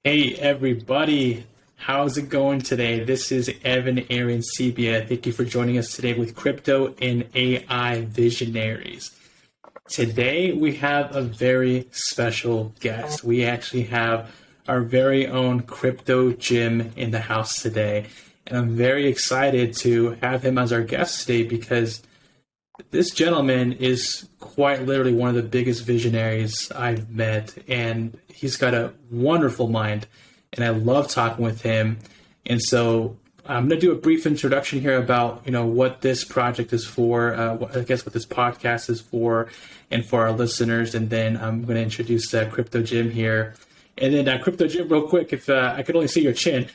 Hey everybody, how's it going today? This is Evan Aaron Sebia. Thank you for joining us today with Crypto and AI Visionaries. Today we have a very special guest. We actually have our very own CryptoJim in the house today. And I'm very excited to have him as our guest today because this gentleman is quite literally one of the biggest visionaries I've met, and he's got a wonderful mind, and I love talking with him. And so I'm going to do a brief introduction here about, what this project is for, what this podcast is for, and for our listeners. And then I'm going to introduce CryptoJim here. And then CryptoJim, real quick, if I could only see your chin.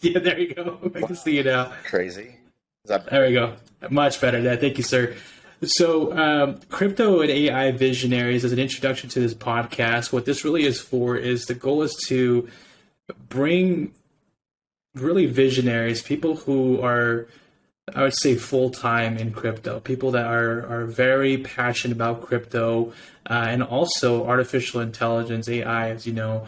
Yeah, there you go. I can see you now. Crazy. There we go. Much better. Yeah, thank you, sir. So, Crypto and AI Visionaries, as an introduction to this podcast, what this really is for is the goal is to bring really visionaries, people who are, I would say, full-time in crypto, people that are very passionate about crypto and also artificial intelligence, AI, as you know.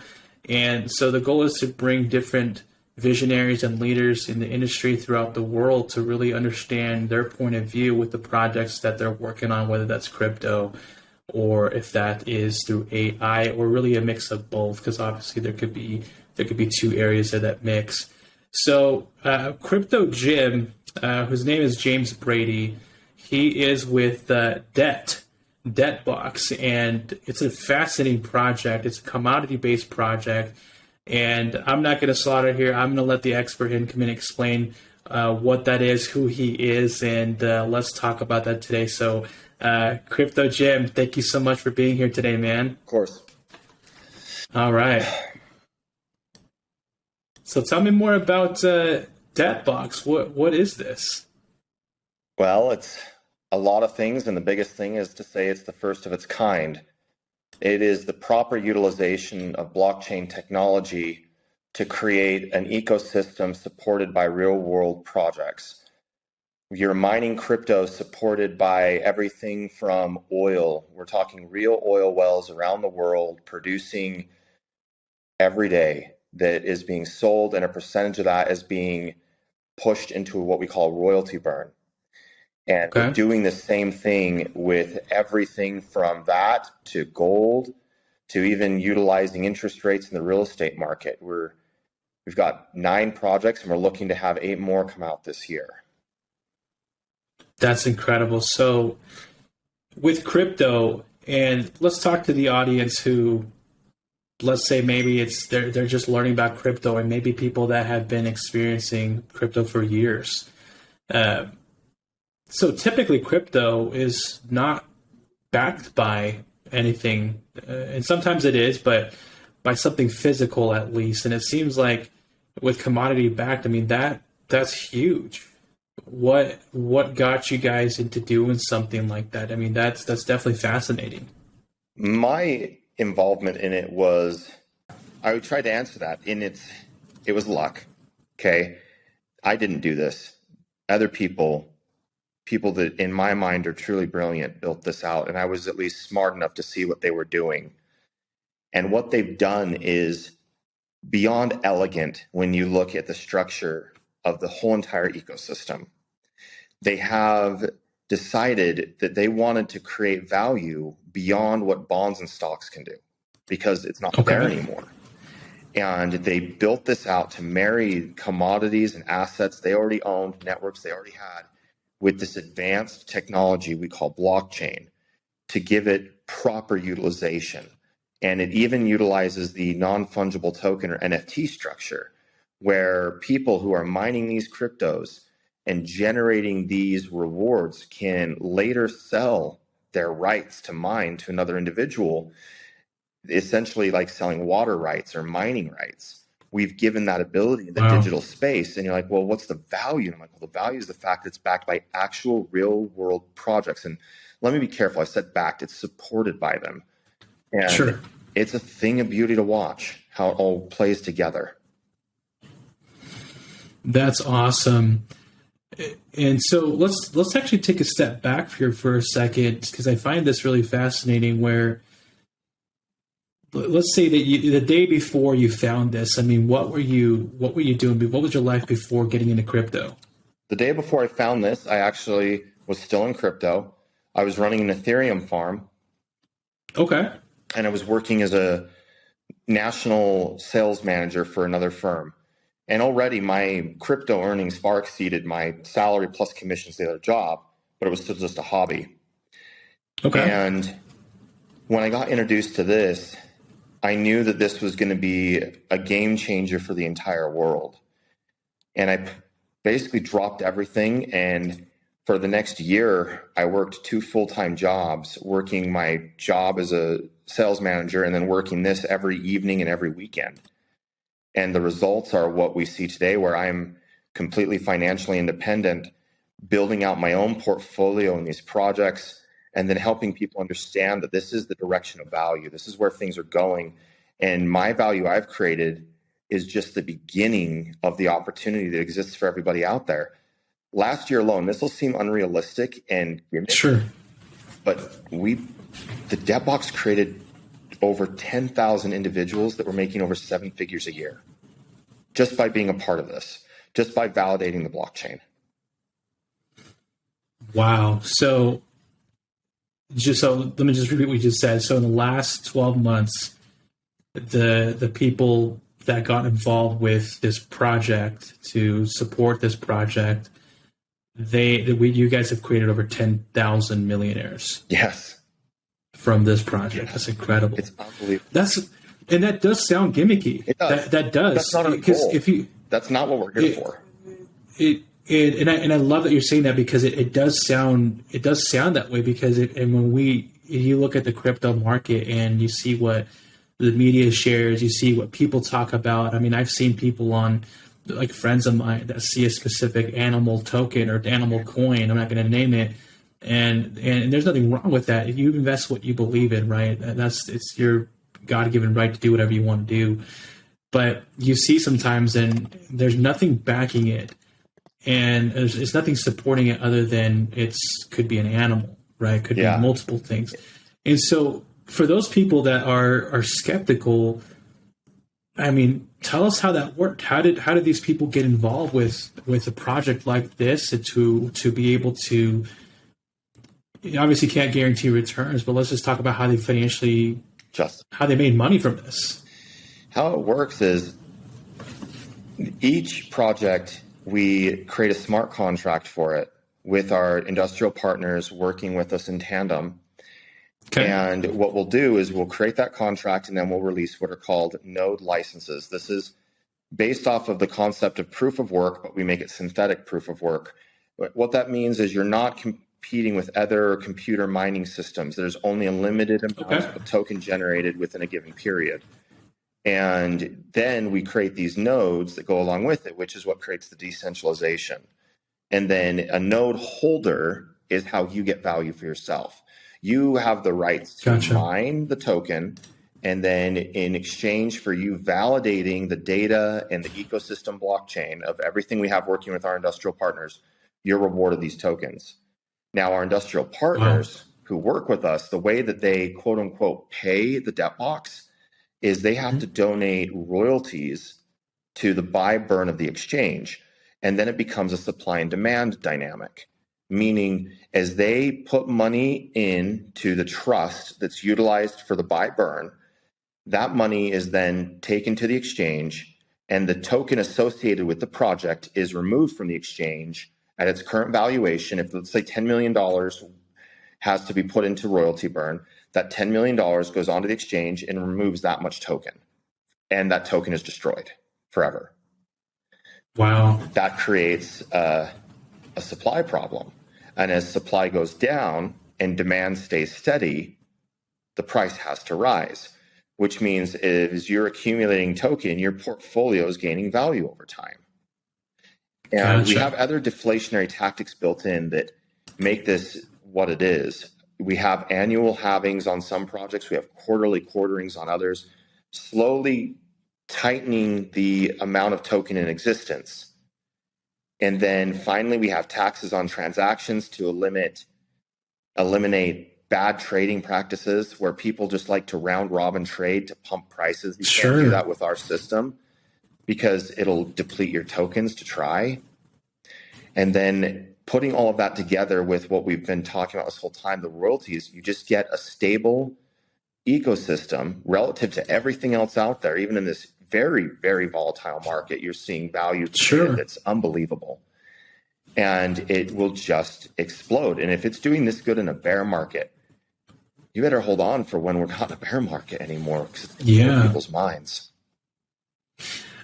And so the goal is to bring different visionaries and leaders in the industry throughout the world to really understand their point of view with the projects that they're working on, whether that's crypto or if that is through AI or really a mix of both, because obviously there could be two areas of that mix. So CryptoJim, whose name is James Brady, he is with D.E.B.T Box, and it's a fascinating project. It's a commodity-based project. And I'm not going to slaughter here. I'm going to let the expert in come in and explain what that is, who he is, and let's talk about that today. So, CryptoJim, thank you so much for being here today, man. Of course. All right. So tell me more about D.E.B.T Box. What is this? Well, it's a lot of things, and the biggest thing is to say it's the first of its kind. It is the proper utilization of blockchain technology to create an ecosystem supported by real-world projects. You're mining crypto supported by everything from oil. We're talking real oil wells around the world producing every day that is being sold, and a percentage of that is being pushed into what we call royalty burn. And we're doing the same thing with everything from that to gold to even utilizing interest rates in the real estate market. We've got 9 projects, and we're looking to have 8 more come out this year. That's incredible. So with crypto, and let's talk to the audience who, let's say maybe they're just learning about crypto, and maybe people that have been experiencing crypto for years. So typically crypto is not backed by anything, and sometimes it is, but by something physical at least. And it seems like with commodity backed, I mean, that's huge. What got you guys into doing something like that? I mean, that's definitely fascinating. My involvement in it was, I would try to answer that, it was luck. Okay. I didn't do this. Other people that in my mind are truly brilliant built this out, and I was at least smart enough to see what they were doing. And what they've done is beyond elegant when you look at the structure of the whole entire ecosystem. They have decided that they wanted to create value beyond what bonds and stocks can do, because it's not there anymore. And they built this out to marry commodities and assets they already owned, networks they already had, with this advanced technology we call blockchain to give it proper utilization. And it even utilizes the non-fungible token or NFT structure, where people who are mining these cryptos and generating these rewards can later sell their rights to mine to another individual, essentially like selling water rights or mining rights. We've given that ability in the digital space. And you're like, well, what's the value? And I'm like, well, the value is the fact that it's backed by actual real world projects. And let me be careful. I said backed, it's supported by them. And it's a thing of beauty to watch how it all plays together. That's awesome. And so let's actually take a step back here for a second, because I find this really fascinating, where let's say that the day before you found this, I mean, what were you doing? What was your life before getting into crypto? The day before I found this, I actually was still in crypto. I was running an Ethereum farm. Okay. And I was working as a national sales manager for another firm. And already my crypto earnings far exceeded my salary plus commissions the other job, but it was still just a hobby. Okay. And when I got introduced to this, I knew that this was going to be a game changer for the entire world. And I basically dropped everything. And for the next year, I worked 2 full-time jobs, working my job as a sales manager and then working this every evening and every weekend. And the results are what we see today, where I'm completely financially independent, building out my own portfolio in these projects, and then helping people understand that this is the direction of value. This is where things are going. And my value I've created is just the beginning of the opportunity that exists for everybody out there. Last year alone, this will seem unrealistic and gimmick, Sure. but the D.E.B.T Box created over 10,000 individuals that were making over 7 figures a year just by being a part of this, just by validating the blockchain. Wow. So let me just repeat what you just said. So in the last 12 months, the people that got involved with this project to support this project, you guys have created over 10,000 millionaires. Yes. From this project. That's incredible. It's unbelievable. That does sound gimmicky. It does. That does. That's not our goal. That's not what we're here for. And I love that you're saying that, because it does sound that way, because you look at the crypto market and you see what the media shares, you see what people talk about. I mean, I've seen people like friends of mine that see a specific animal token or animal coin. I'm not going to name it. And there's nothing wrong with that. If you invest what you believe in, right? It's your God-given right to do whatever you want to do. But you see sometimes, and there's nothing backing it, and there's nothing supporting it other than could be an animal, right? Could be multiple things. And so for those people that are skeptical, I mean, tell us how that worked. How did these people get involved with a project like this to be able to? You obviously can't guarantee returns, but let's just talk about how they how they made money from this. How it works is each project, we create a smart contract for it with our industrial partners working with us in tandem. Okay. And what we'll do is we'll create that contract, and then we'll release what are called node licenses. This is based off of the concept of proof of work, but we make it synthetic proof of work. What that means is you're not competing with other computer mining systems. There's only a limited amount of token generated within a given period. And then we create these nodes that go along with it, which is what creates the decentralization. And then a node holder is how you get value for yourself. You have the rights to mine the token, and then in exchange for you validating the data and the ecosystem blockchain of everything we have working with our industrial partners, you're rewarded these tokens. Now, our industrial partners who work with us, the way that they quote unquote pay the D.E.B.T Box is they have to donate royalties to the buy burn of the exchange. And then it becomes a supply and demand dynamic, meaning as they put money into the trust that's utilized for the buy burn, that money is then taken to the exchange, and the token associated with the project is removed from the exchange at its current valuation. If, let's say, $10 million has to be put into royalty burn, that $10 million goes onto the exchange and removes that much token. And that token is destroyed forever. Wow. That creates a supply problem. And as supply goes down and demand stays steady, the price has to rise, which means as you're accumulating token, your portfolio is gaining value over time. And we have other deflationary tactics built in that make this what it is. We have annual halvings on some projects. We have quarterly quarterings on others, slowly tightening the amount of token in existence. And then finally, we have taxes on transactions to eliminate bad trading practices where people just like to round robin trade to pump prices. You can't do Sure. that with our system because it'll deplete your tokens to try. And then putting all of that together with what we've been talking about this whole time, the royalties, you just get a stable ecosystem relative to everything else out there. Even in this very, very volatile market, you're seeing value Sure. that's unbelievable. And it will just explode. And if it's doing this good in a bear market, you better hold on for when we're not in a bear market anymore, because it's going to blow people's minds.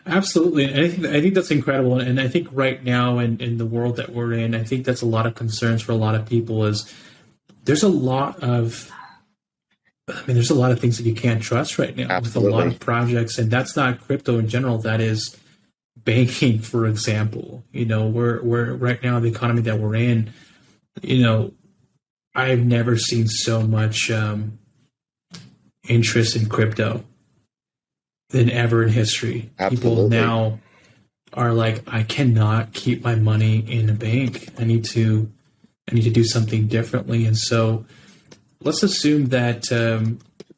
Absolutely. And I think that's incredible. And I think right now in the world that we're in, I think that's a lot of concerns for a lot of people is there's a lot of things that you can't trust right now. Absolutely. With a lot of projects. And that's not crypto in general. That is banking, for example. We're right now, the economy that we're in, I've never seen so much interest in crypto than ever in history. Absolutely. People now are like, I cannot keep my money in a bank. I need to do something differently. And so let's assume that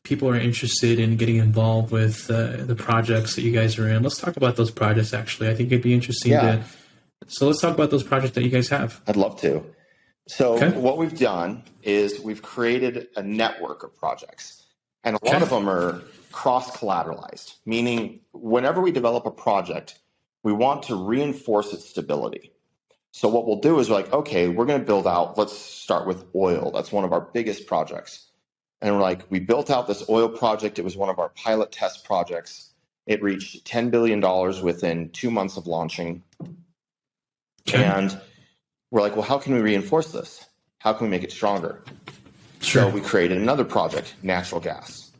people are interested in getting involved with the projects that you guys are in. Let's talk about those projects, actually. I think it'd be interesting so let's talk about those projects that you guys have. I'd love to. So what we've done is we've created a network of projects. And a lot of them are cross-collateralized, meaning whenever we develop a project, we want to reinforce its stability. So what we'll do is we're like, okay, we're going to build out, let's start with oil. That's one of our biggest projects. And we're like, we built out this oil project. It was one of our pilot test projects. It reached $10 billion within 2 months of launching. And we're like, well, how can we reinforce this? How can we make it stronger? So we created another project, natural gas.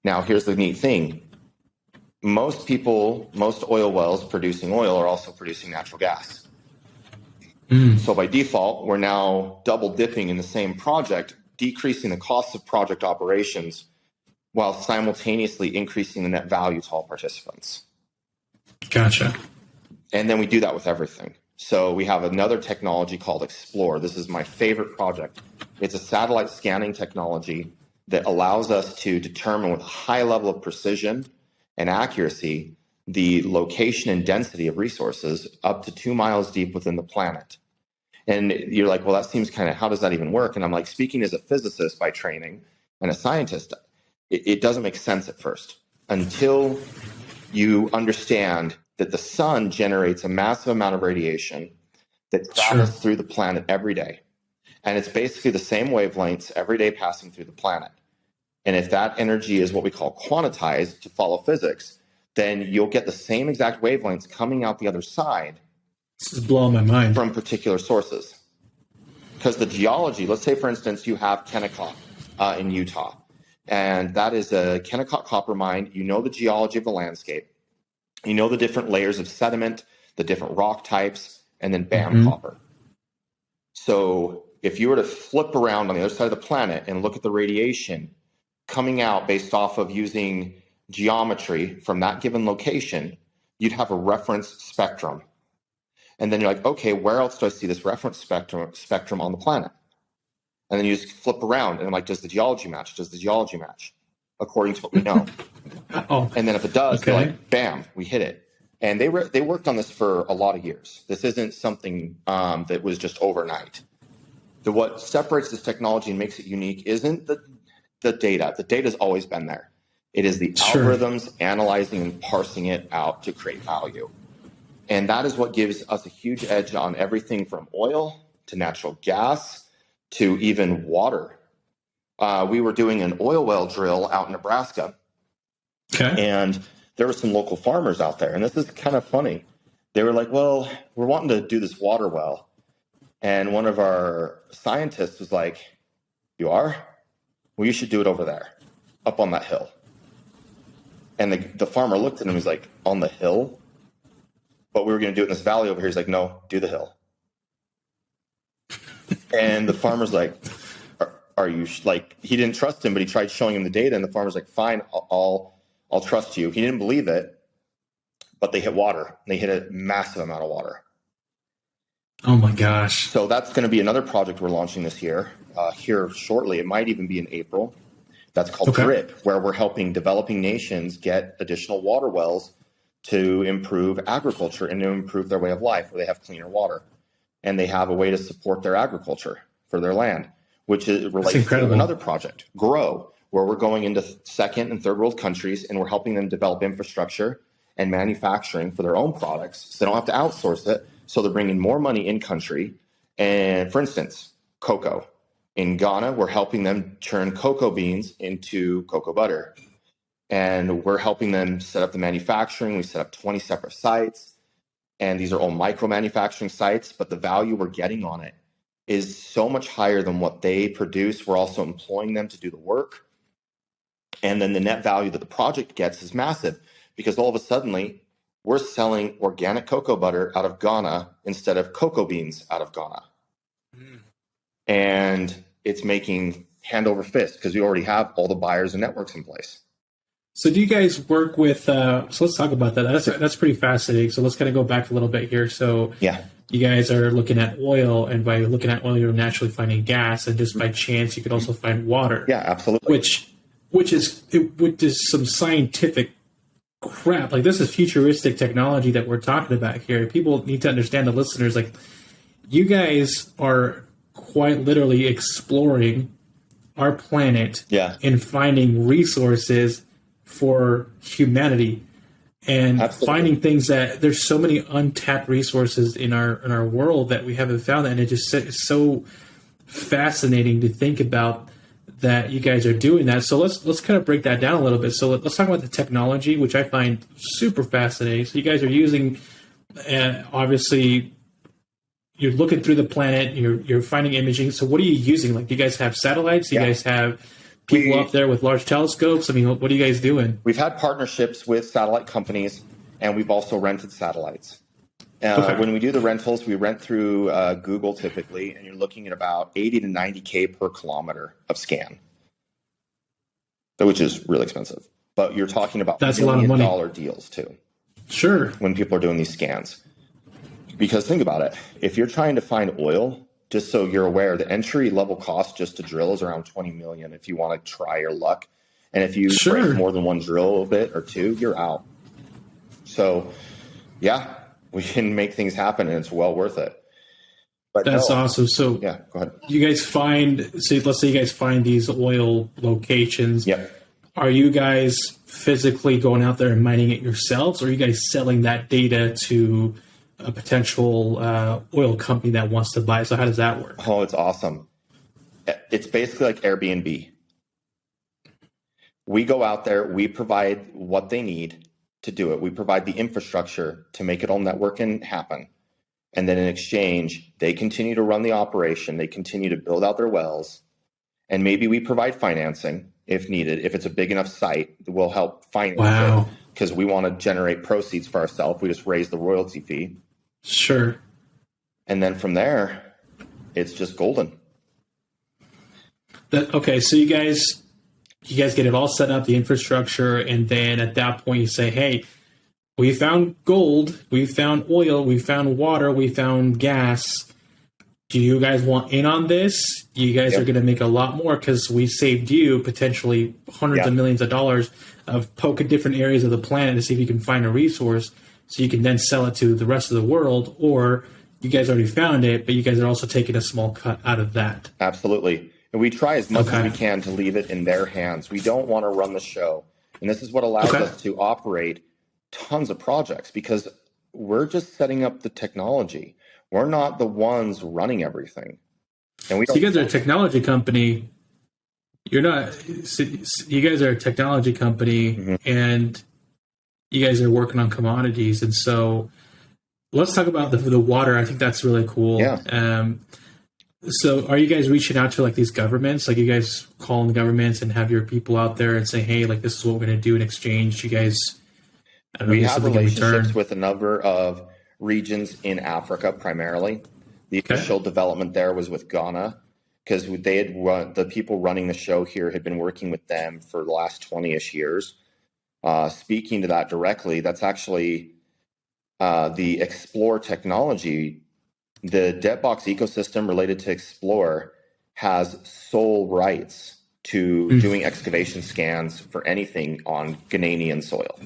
Now, here's the neat thing. Most oil wells producing oil are also producing natural gas. So by default, we're now double dipping in the same project, decreasing the cost of project operations while simultaneously increasing the net value to all participants. Gotcha. And then we do that with everything. So we have another technology called Explore. This is my favorite project. It's a satellite scanning technology that allows us to determine with a high level of precision and accuracy the location and density of resources up to 2 miles deep within the planet. And you're like, well, that seems how does that even work? And I'm like, speaking as a physicist by training and a scientist, it doesn't make sense at first until you understand that the sun generates a massive amount of radiation that travels through the planet every day. And it's basically the same wavelengths every day passing through the planet. And if that energy is what we call quantized to follow physics, then you'll get the same exact wavelengths coming out the other side. This is blowing my mind. From particular sources. Because the geology, let's say, for instance, you have Kennecott in Utah. And that is a Kennecott copper mine. You know the geology of the landscape. You know the different layers of sediment, the different rock types, and then bam, copper. So if you were to flip around on the other side of the planet and look at the radiation coming out based off of using geometry from that given location, you'd have a reference spectrum. And then you're like, okay, where else do I see this reference spectrum on the planet? And then you just flip around and I'm like, does the geology match? Does the geology match? According to what we know. And then if it does, you're like, bam, we hit it. And they worked on this for a lot of years. This isn't something that was just overnight. What separates this technology and makes it unique isn't the data. The data's always been there. It is the algorithms analyzing and parsing it out to create value. And that is what gives us a huge edge on everything from oil to natural gas to even water. We were doing an oil well drill out in Nebraska. And there were some local farmers out there. And this is kind of funny. They were like, well, we're wanting to do this water well. And one of our scientists was like, you are? Well, you should do it over there, up on that hill. And the farmer looked at him and was like, on the hill? But we were going to do it in this valley over here. He's like, no, do the hill. And the farmer's like, are you like, he didn't trust him, but he tried showing him the data. And the farmer's like, fine, I'll trust you. He didn't believe it, but they hit water. They hit a massive amount of water. Oh my gosh. So that's going to be another project we're launching this year, here shortly. It might even be in April. That's called Okay. D.E.B.T, where we're helping developing nations get additional water wells to improve agriculture and to improve their way of life, where they have cleaner water and they have a way to support their agriculture for their land, which That's relates to incredible. another project, Grow, where we're going into second and third world countries and we're helping them develop infrastructure and manufacturing for their own products so they don't have to outsource it. So they're bringing more money in country. And for instance, cocoa. In Ghana, we're helping them turn cocoa beans into cocoa butter. And we're helping them set up the manufacturing. We set up 20 separate sites. And these are all micro manufacturing sites, but the value we're getting on it is so much higher than what they produce. We're also employing them to do the work. And then the net value that the project gets is massive because all of a sudden we're selling organic cocoa butter out of Ghana instead of cocoa beans out of Ghana. And it's making hand over fist because we already have all the buyers and networks in place. So do you guys work with, so let's talk about that. That's pretty fascinating. So let's kind of go back a little bit here. So Yeah. you guys are looking at oil, and by looking at oil, you're naturally finding gas, and just by chance, you could also find water. Yeah, absolutely. Which is some scientific crap. Like, this is futuristic technology that we're talking about here. People need to understand, the listeners, like, you guys are quite literally exploring our planet, Yeah. and finding resources for humanity, and Absolutely. finding things that there's so many untapped resources in our world that we haven't found, and it just is so fascinating to think about that you guys are doing that. So let's kind of break that down a little bit. So let's talk about the technology, which I find super fascinating. So you guys are using, obviously, you're looking through the planet, you're finding imaging. So what are you using? Like, do you guys have satellites? Do you guys have people up there with large telescopes? I mean, what are you guys doing? We've had partnerships with satellite companies, and we've also rented satellites. Okay. When we do the rentals, we rent through Google typically, and you're looking at about 80 to 90K per kilometer of scan, which is really expensive. But you're talking about That's a lot of money. $1 million deals too. Sure. When people are doing these scans. Because think about it. If you're trying to find oil, just so you're aware, the entry level cost just to drill is around 20 million if you want to try your luck. And if you break more than one drill bit or two, you're out. So, yeah, we can make things happen, and it's well worth it. But that's awesome. So, yeah, go ahead. You guys find, let's say you guys find these oil locations. Yep. Are you guys physically going out there and mining it yourselves, or are you guys selling that data to a potential oil company that wants to buy it? So how does that work? Oh, it's awesome. It's basically like Airbnb. We go out there, we provide what they need to do it. We provide the infrastructure to make it all network and happen. And then in exchange, they continue to run the operation. They continue to build out their wells. And maybe we provide financing if needed. If it's a big enough site, we'll help finance it because we want to generate proceeds for ourselves. We just raise the royalty fee. Sure. And then from there, it's just golden. Okay, so you guys get it all set up, the infrastructure, and then at that point you say, hey, we found gold, we found oil, we found water, we found gas. Do you guys want in on this? You guys are going to make a lot more because we saved you potentially hundreds of millions of dollars of poking different areas of the planet to see if you can find a resource so you can then sell it to the rest of the world, or you guys already found it, but you guys are also taking a small cut out of that. Absolutely. And we try as much as we can to leave it in their hands. We don't want to run the show. And this is what allows us to operate tons of projects because we're just setting up the technology. We're not the ones running everything. And we don't. So you guys are a technology company. You're not. You guys are a technology company, and you guys are working on commodities. And so, let's talk about the water. I think that's really cool. Yeah. So, are you guys reaching out to like these governments? Like, you guys calling the governments and have your people out there and say, "Hey, like this is what we're going to do in exchange." You guys. We have relationships with a number of regions in Africa, primarily. The initial development there was with Ghana because they had the people running the show here had been working with them for the last 20-ish years. Speaking to that directly, that's actually the Explore technology The D.E.B.T Box ecosystem related to Explore has sole rights to doing excavation scans for anything on Ghanaian soil,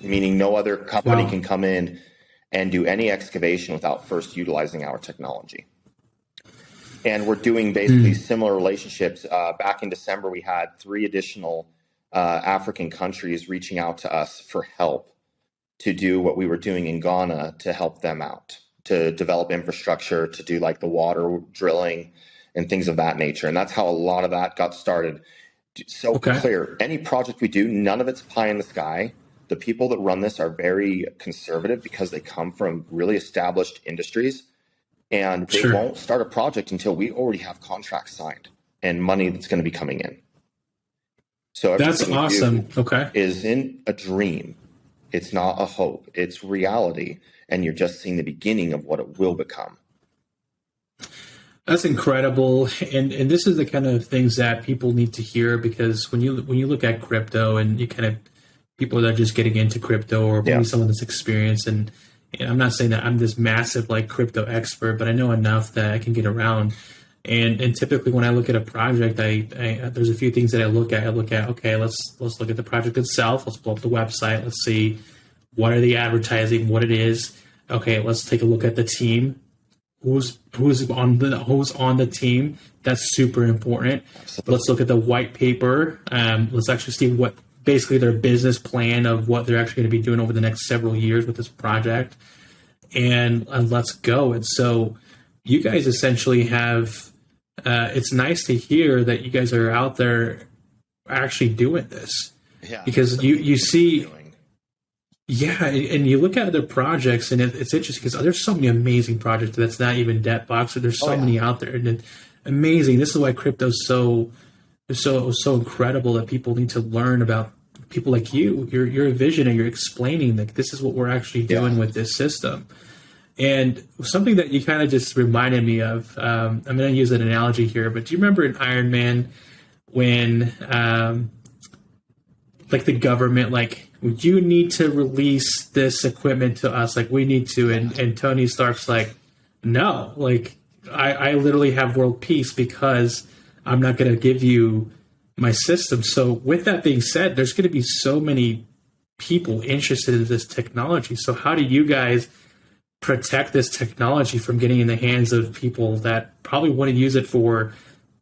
meaning no other company Wow. can come in and do any excavation without first utilizing our technology. And we're doing basically similar relationships. Back in December, we had 3 additional African countries reaching out to us for help to do what we were doing in Ghana to help them out, to develop infrastructure, to do like the water drilling and things of that nature. And that's how a lot of that got started. So Okay. clear, any project we do, none of it's pie in the sky. The people that run this are very conservative because they come from really established industries, and they Sure. won't start a project until we already have contracts signed and money that's going to be coming in. So That's everything we awesome. do Okay. is in a dream. It's not a hope. It's reality, and you're just seeing the beginning of what it will become. That's incredible, and this is the kind of things that people need to hear, because when you look at crypto and you kind of people that are just getting into crypto, or maybe someone that's experienced, and I'm not saying that I'm this massive like crypto expert, but I know enough that I can get around. And typically when I look at a project, I there's a few things that I look at. I look at, okay, let's look at the project itself. Let's pull up the website. Let's see what are they advertising, what it is. Okay, let's take a look at the team. Who's on the team? That's super important. Absolutely. Let's look at the white paper. Let's actually see what basically their business plan of what they're actually going to be doing over the next several years with this project, and let's go. And so you guys essentially have. It's nice to hear that you guys are out there actually doing this, because you see. Yeah, and you look at other projects, and it's interesting because there's so many amazing projects that's not even D.E.B.T Box, but there's so many out there, and it's amazing. This is why crypto's so incredible, that people need to learn about people like you. You're a visionary. You're explaining that this is what we're actually doing with this system. And something that you kind of just reminded me of, I'm going to use an analogy here, but do you remember in Iron Man when like the government, like, you need to release this equipment to us, like we need to, and Tony Stark's like, no, like I literally have world peace because I'm not going to give you my system. So with that being said, there's going to be so many people interested in this technology. So how do you guys protect this technology from getting in the hands of people that probably want to use it for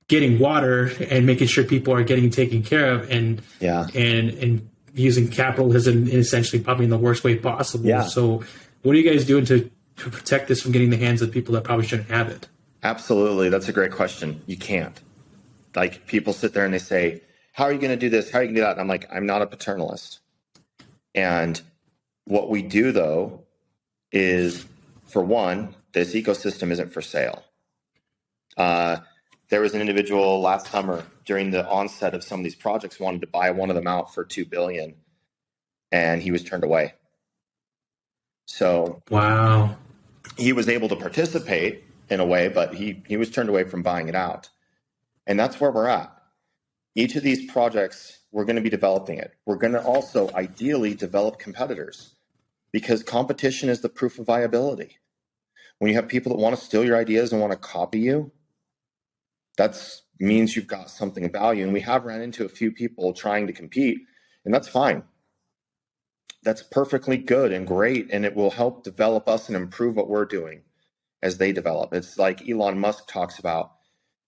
getting water and making sure people are getting taken care of, and using capitalism essentially probably in the worst way possible? So what are you guys doing to protect this from getting in the hands of people that probably shouldn't have it? Absolutely. That's a great question. You can't. Like, people sit there and they say, how are you going to do this? How are you going to do that? And I'm like, I'm not a paternalist. And what we do, though, is, for one, this ecosystem isn't for sale. There was an individual last summer during the onset of some of these projects wanted to buy one of them out for $2 billion, and he was turned away. So Wow. he was able to participate in a way, but he was turned away from buying it out. And that's where we're at. Each of these projects, we're going to be developing it. We're going to also ideally develop competitors, because competition is the proof of viability. When you have people that want to steal your ideas and want to copy you, that means you've got something of value. And we have ran into a few people trying to compete, and that's fine. That's perfectly good and great, and it will help develop us and improve what we're doing as they develop. It's like Elon Musk talks about,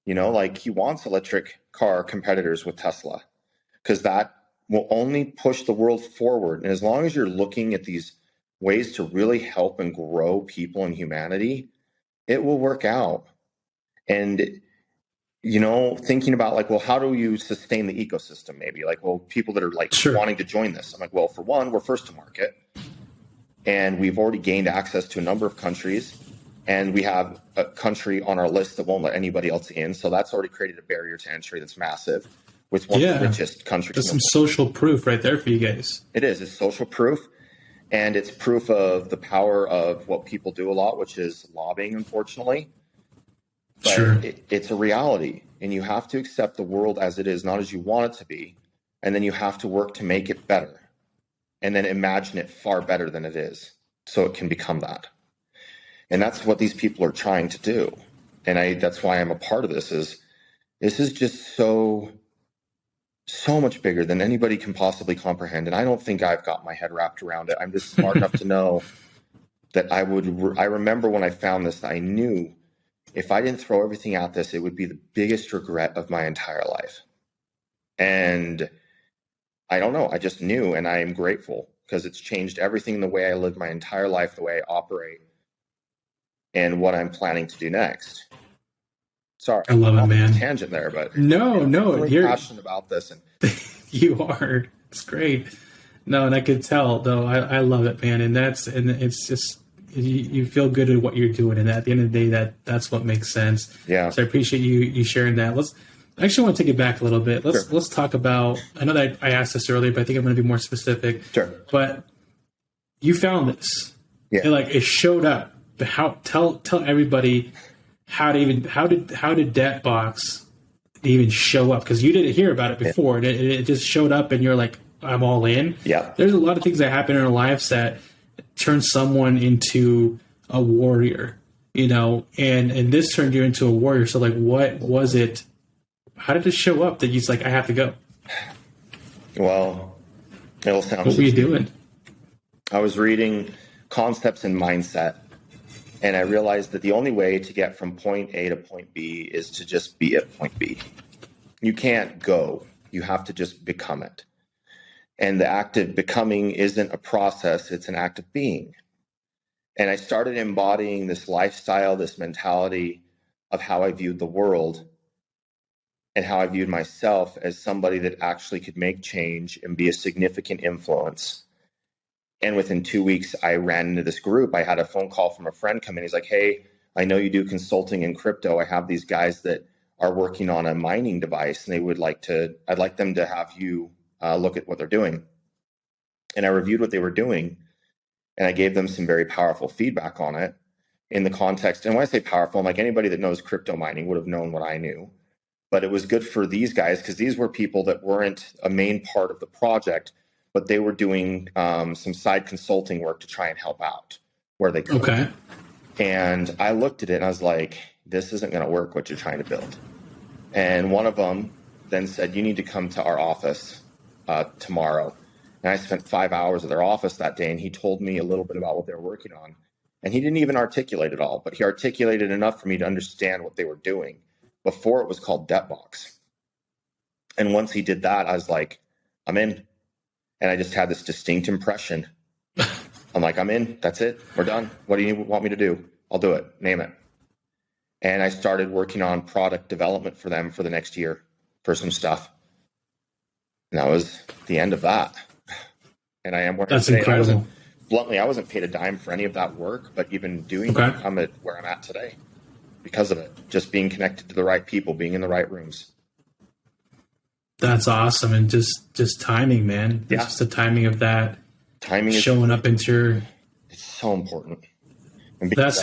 like, he wants electric car competitors with Tesla, because that will only push the world forward. And as long as you're looking at these ways to really help and grow people and humanity, it will work out. And, thinking about, like, well, how do you sustain the ecosystem? Maybe like, well, people that are like wanting to join this. I'm like, well, for one, we're first to market, and we've already gained access to a number of countries. And we have a country on our list that won't let anybody else in. So that's already created a barrier to entry that's massive, with one of the richest countries. That's some social proof right there for you guys. It is. It's social proof. And it's proof of the power of what people do a lot, which is lobbying, unfortunately. But it's a reality. And you have to accept the world as it is, not as you want it to be. And then you have to work to make it better. And then imagine it far better than it is, so it can become that. And that's what these people are trying to do. And that's why I'm a part of this. This is just so much bigger than anybody can possibly comprehend. And I don't think I've got my head wrapped around it. I'm just smart enough to know that I remember when I found this, I knew if I didn't throw everything at this, it would be the biggest regret of my entire life. And I don't know. I just knew, and I am grateful because it's changed everything, the way I live my entire life, the way I operate, and what I'm planning to do next. Sorry, I love it, man. Tangent there, but no, I'm really you're passionate about this, and you are. It's great. No, and I could tell though. I love it, man. And it's just you feel good at what you're doing, and at the end of the day, that's what makes sense. Yeah. So I appreciate you sharing that. I actually want to take it back a little bit. Let's talk about. I know that I asked this earlier, but I think I'm going to be more specific. Sure. But you found this. Yeah. It showed up. But tell everybody how did D.E.B.T Box even show up? Because you didn't hear about it before. Yeah. It just showed up, and you're like, I'm all in. Yeah. There's a lot of things that happen in our lives that turn someone into a warrior, and this turned you into a warrior. So what was it? How did it show up that you're like, I have to go? Well, it'll sound. What were you doing? I was reading Concepts in Mindset, and I realized that the only way to get from point A to point B is to just be at point B. You can't go. You have to just become it. And the act of becoming isn't a process, it's an act of being. And I started embodying this lifestyle, this mentality of how I viewed the world and how I viewed myself as somebody that actually could make change and be a significant influence. And within 2 weeks, I ran into this group. I had a phone call from a friend come in. He's like, hey, I know you do consulting in crypto. I have these guys that are working on a mining device, and I'd like them to have you look at what they're doing. And I reviewed what they were doing, and I gave them some very powerful feedback on it in the context. And when I say powerful, I'm like, anybody that knows crypto mining would have known what I knew. But it was good for these guys because these were people that weren't a main part of the project, but they were doing some side consulting work to try and help out where they could. Okay. And I looked at it and I was like, this isn't going to work, what you're trying to build. And one of them then said, you need to come to our office tomorrow. And I spent 5 hours at their office that day, and he told me a little bit about what they were working on. And he didn't even articulate it all, but he articulated enough for me to understand what they were doing before it was called D.E.B.T Box. And once he did that, I was like, I'm in. And I just had this distinct impression. I'm like, I'm in. That's it. We're done. What do you want me to do? I'll do it. Name it. And I started working on product development for them for the next year for some stuff. And that was the end of that. And I am where That's incredible. I wasn't paid a dime for any of that work, but even doing it, I'm at where I'm at today because of it. Just being connected to the right people, being in the right rooms. That's awesome. And just timing, man. Yeah. It's just the timing of that. Timing is showing up into your. It's so important. That's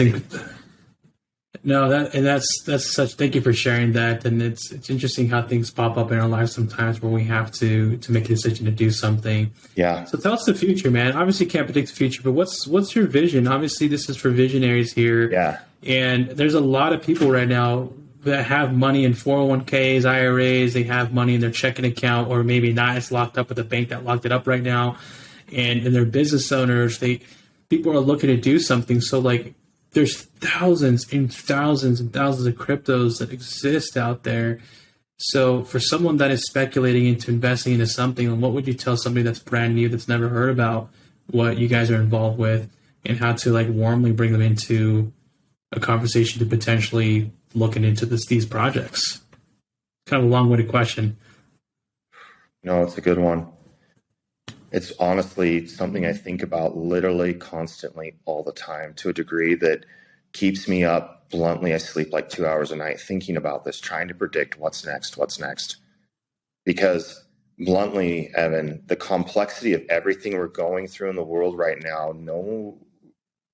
that's such. Thank you for sharing that. And it's interesting how things pop up in our lives sometimes where we have to make a decision to do something. Yeah. So tell us the future, man. Obviously, you can't predict the future, but what's your vision? Obviously, this is for visionaries here. Yeah. And there's a lot of people right now that have money in 401ks, IRAs. They have money in their checking account, or maybe not. It's locked up with the bank that locked it up right now. And they're business owners. People are looking to do something. So there's thousands and thousands and thousands of cryptos that exist out there. So for someone that is speculating into investing into something, what would you tell somebody that's brand new, that's never heard about what you guys are involved with, and how to warmly bring them into a conversation to potentially looking into these projects? Kind of a long-winded question. No, it's a good one. It's honestly something I think about literally constantly all the time, to a degree that keeps me up. Bluntly, I sleep 2 hours a night thinking about this, trying to predict what's next. Because bluntly, Evan, the complexity of everything we're going through in the world right now,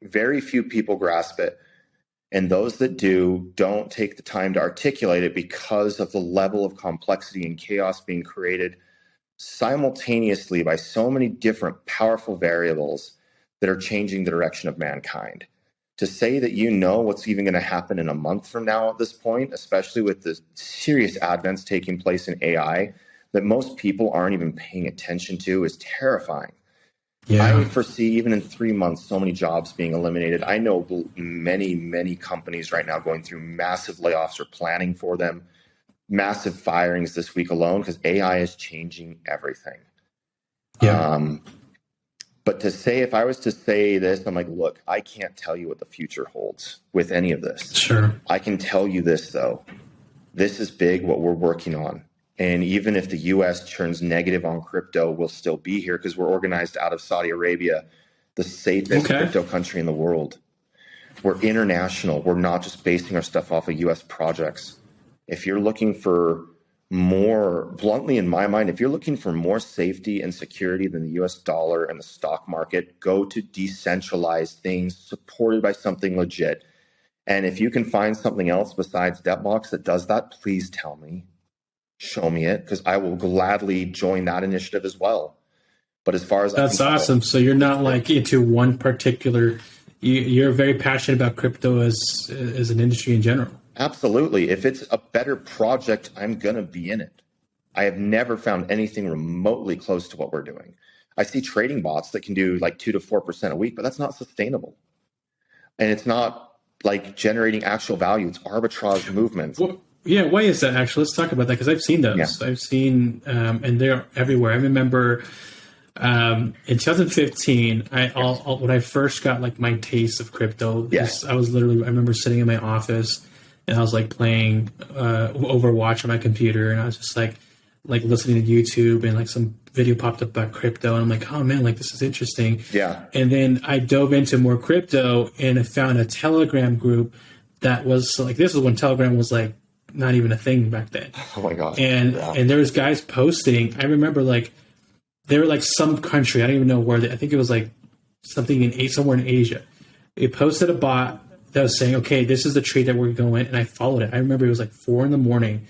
very few people grasp it. And those that do don't take the time to articulate it because of the level of complexity and chaos being created simultaneously by so many different powerful variables that are changing the direction of mankind. to say that you know what's even going to happen in a month from now at this point, especially with the serious advents taking place in AI that most people aren't even paying attention to, is terrifying. Yeah. I foresee even in 3 months, so many jobs being eliminated. I know many, many companies right now going through massive layoffs or planning for them, massive firings this week alone, because AI is changing everything. Yeah. But to say, if I was to say this, I'm like, look, I can't tell you what the future holds with any of this. Sure. I can tell you this, though. This is big, what we're working on. And even if the U.S. turns negative on crypto, we'll still be here because we're organized out of Saudi Arabia, the safest crypto country in the world. We're international. We're not just basing our stuff off of U.S. projects. If you're looking for more, bluntly in my mind, if you're looking for more safety and security than the US dollar and the stock market, go to decentralized things supported by something legit. And if you can find something else besides D.E.B.T Box that does that, please tell me. Show me it, because I will gladly join that initiative as well. But as far as that's awesome. So you're not like into one particular, you're very passionate about crypto as an industry in general. Absolutely. If it's a better project, I'm going to be in it. I have never found anything remotely close to what we're doing. I see trading bots that can do like 2 to 4% a week, but that's not sustainable. And it's not like generating actual value. It's arbitrage movements. Well, yeah, why is that actually? Let's talk about that, because I've seen those. Yeah. I've seen, and they're everywhere. I remember in 2015, when I first got like my taste of crypto, I remember sitting in my office and I was like playing Overwatch on my computer, and I was just like listening to YouTube, and like some video popped up about crypto, and I'm like, oh man, like this is interesting. Yeah. And then I dove into more crypto, and I found a Telegram group that was like, this is when Telegram was like not even a thing back then. Oh my god. And there was guys posting. I remember like they were like some country, I don't even know where. I think it was like something somewhere in Asia. They posted a bot that was saying, okay, this is the trade that we're going, and I followed it. I remember it was like 4 a.m,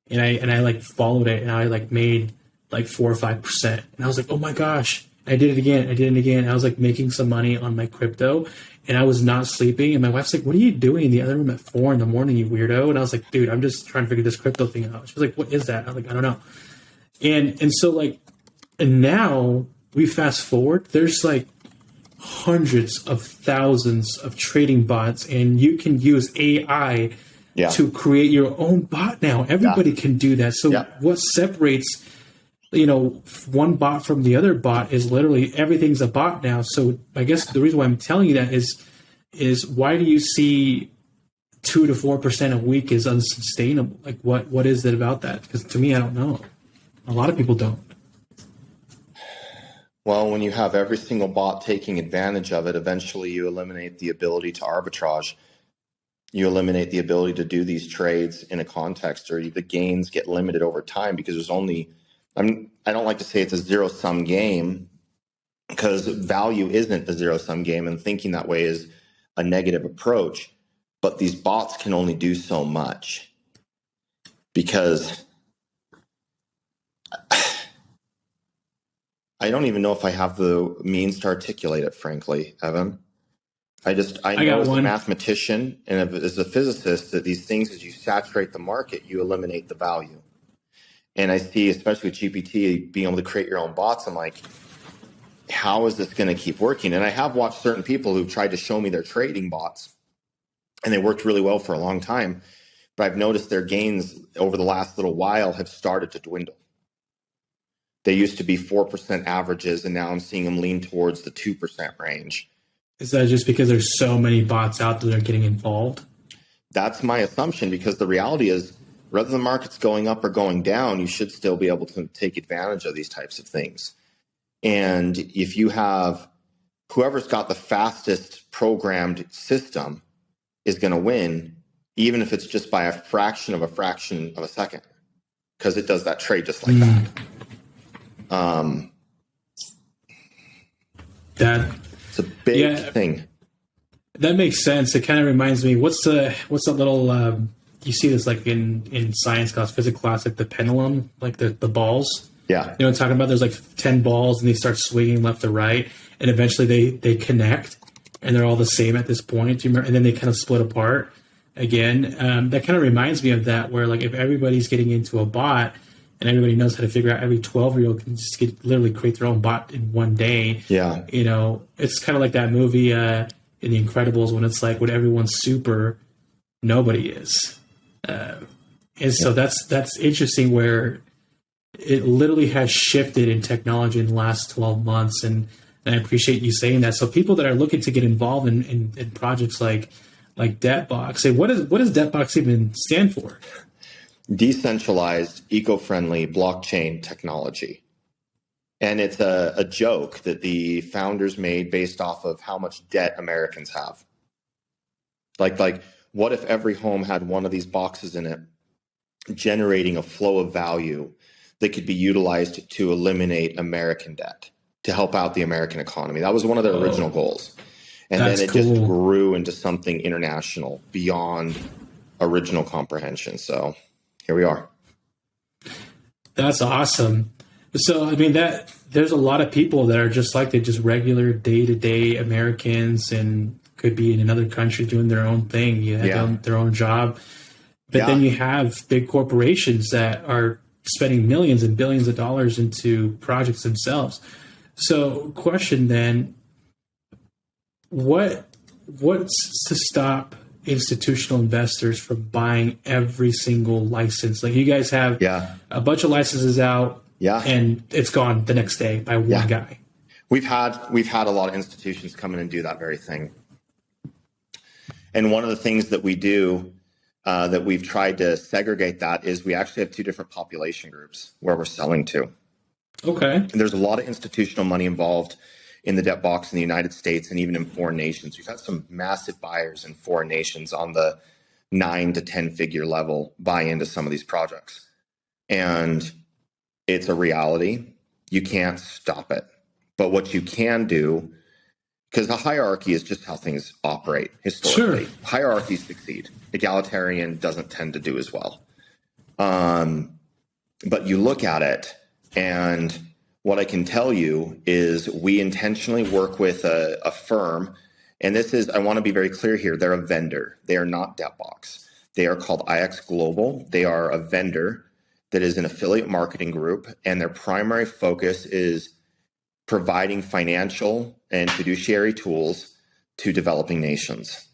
and I like followed it, and I like made like 4 or 5%, and I was like, oh my gosh, I did it again. I was like making some money on my crypto, and I was not sleeping, and my wife's like, what are you doing in the other room at 4 a.m, you weirdo? And I was like, dude, I'm just trying to figure this crypto thing out. She was like, what is that? I was like, I don't know. And so like, and now we fast forward, there's like hundreds of thousands of trading bots, and you can use AI to create your own bot now. Everybody can do that. So what separates, one bot from the other bot is literally everything's a bot now. So I guess the reason why I'm telling you that is why do you see 2 to 4% a week is unsustainable? Like what is it about that? Because to me, I don't know. A lot of people don't. Well, when you have every single bot taking advantage of it, eventually you eliminate the ability to arbitrage. You eliminate the ability to do these trades in a context, or the gains get limited over time, because there's only, I don't like to say it's a zero-sum game, because value isn't a zero-sum game, and thinking that way is a negative approach. But these bots can only do so much, because I don't even know if I have the means to articulate it, frankly, Evan. I know as a mathematician and as a physicist that these things, as you saturate the market, you eliminate the value. And I see, especially with GPT, being able to create your own bots, I'm like, how is this going to keep working? And I have watched certain people who've tried to show me their trading bots, and they worked really well for a long time. But I've noticed their gains over the last little while have started to dwindle. They used to be 4% averages, and now I'm seeing them lean towards the 2% range. Is that just because there's so many bots out there that are getting involved? That's my assumption, because the reality is, whether the market's going up or going down, you should still be able to take advantage of these types of things. And if you have whoever's got the fastest programmed system is going to win, even if it's just by a fraction of a second, because it does that trade just like that. It's a big thing. That makes sense. It kind of reminds me, what's that little you see this like in science class, physics class, like the pendulum, like the balls. Yeah. You know what I'm talking about? There's like 10 balls, and they start swinging left to right, and eventually they connect, and they're all the same at this point. Do you remember? And then they kind of split apart again. That kind of reminds me of that, where like if everybody's getting into a bot and everybody knows how to figure out, every 12-year-old can just literally create their own bot in one day. Yeah. You know, it's kind of like that movie in The Incredibles when it's like when everyone's super, nobody is. And so that's interesting where it literally has shifted in technology in the last 12 months. And I appreciate you saying that. So people that are looking to get involved in projects like D.E.B.T Box, say, what does D.E.B.T Box even stand for? Decentralized, eco-friendly blockchain technology. And it's a joke that the founders made based off of how much debt Americans have. Like what if every home had one of these boxes in it, generating a flow of value that could be utilized to eliminate American debt, to help out the American economy? That was one of their original goals. And then it just grew into something international beyond original comprehension. So here we are. That's awesome. So, I mean, there's a lot of people that are just like just regular day-to-day Americans and could be in another country doing their own thing. You have their own job. But then you have big corporations that are spending millions and billions of dollars into projects themselves. So, question then, what's to stop institutional investors from buying every single license? Like you guys have a bunch of licenses out, and it's gone the next day by one guy. We've had a lot of institutions come in and do that very thing. And one of the things that we do that we've tried to segregate that is we actually have two different population groups where we're selling to. Okay. And there's a lot of institutional money involved in the D.E.B.T Box in the United States and even in foreign nations. We've had some massive buyers in foreign nations on the 9 to 10 figure level buy into some of these projects. And it's a reality. You can't stop it. But what you can do, because the hierarchy is just how things operate historically. Sure. Hierarchies succeed. Egalitarian doesn't tend to do as well. But you look at it, and what I can tell you is we intentionally work with a firm, and this is, I want to be very clear here, they're a vendor. They are not D.E.B.T Box. They are called IX Global. They are a vendor that is an affiliate marketing group, and their primary focus is providing financial and fiduciary tools to developing nations.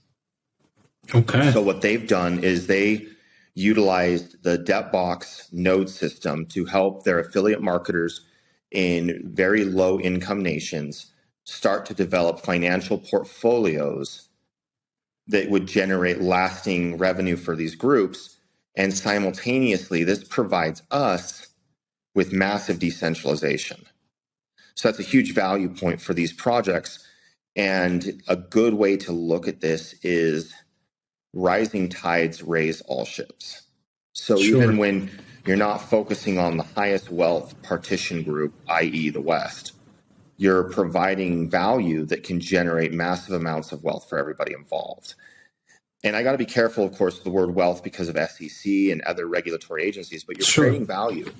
Okay. So what they've done is they utilized the D.E.B.T Box node system to help their affiliate marketers in very low income nations start to develop financial portfolios that would generate lasting revenue for these groups. And simultaneously, this provides us with massive decentralization. So that's a huge value point for these projects. And a good way to look at this is rising tides raise all ships. So even when you're not focusing on the highest wealth partition group, i.e. the West, you're providing value that can generate massive amounts of wealth for everybody involved. And I got to be careful, of course, with the word wealth because of SEC and other regulatory agencies, but you're creating value.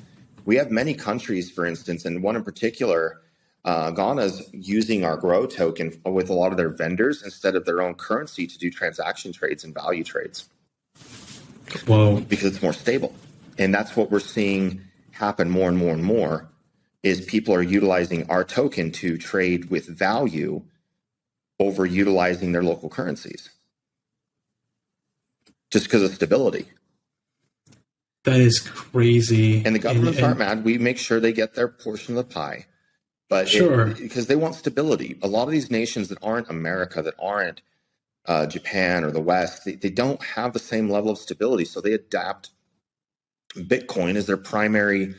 We have many countries, for instance, and one in particular, Ghana's using our Grow token with a lot of their vendors instead of their own currency to do transaction trades and value trades. Whoa. Because it's more stable. And that's what we're seeing happen more and more and more is people are utilizing our token to trade with value over utilizing their local currencies. Just because of stability. That is crazy. And the governments aren't mad. We make sure they get their portion of the pie. But because they want stability. A lot of these nations that aren't America, that aren't Japan or the West, they don't have the same level of stability. So they adapt Bitcoin as their primary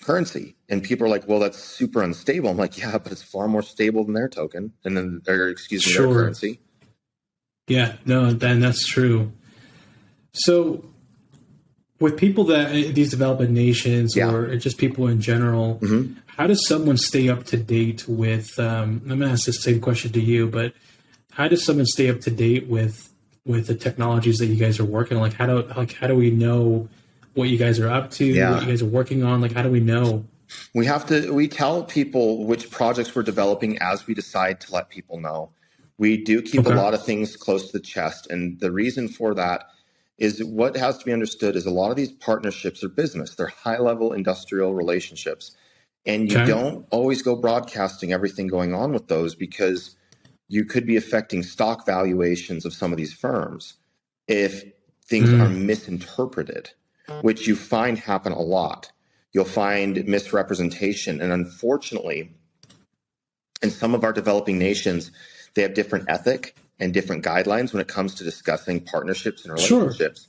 currency. And people are like, well, that's super unstable. I'm like, yeah, but it's far more stable than their token. And then, their currency. Yeah, no, then that's true. So with people that these developing nations or just people in general, how does someone stay up to date with, I'm going to ask the same question to you, but how does someone stay up to date with the technologies that you guys are working on? How do we know what you guys are up to, what you guys are working on? Like, how do we know? We tell people which projects we're developing as we decide to let people know. We do keep Okay. a lot of things close to the chest. And the reason for that is what has to be understood is a lot of these partnerships are business. They're high-level industrial relationships. And you Okay. don't always go broadcasting everything going on with those because you could be affecting stock valuations of some of these firms if things are misinterpreted, which you find happen a lot. You'll find misrepresentation. And unfortunately, in some of our developing nations, they have different ethic and different guidelines when it comes to discussing partnerships and Sure. relationships.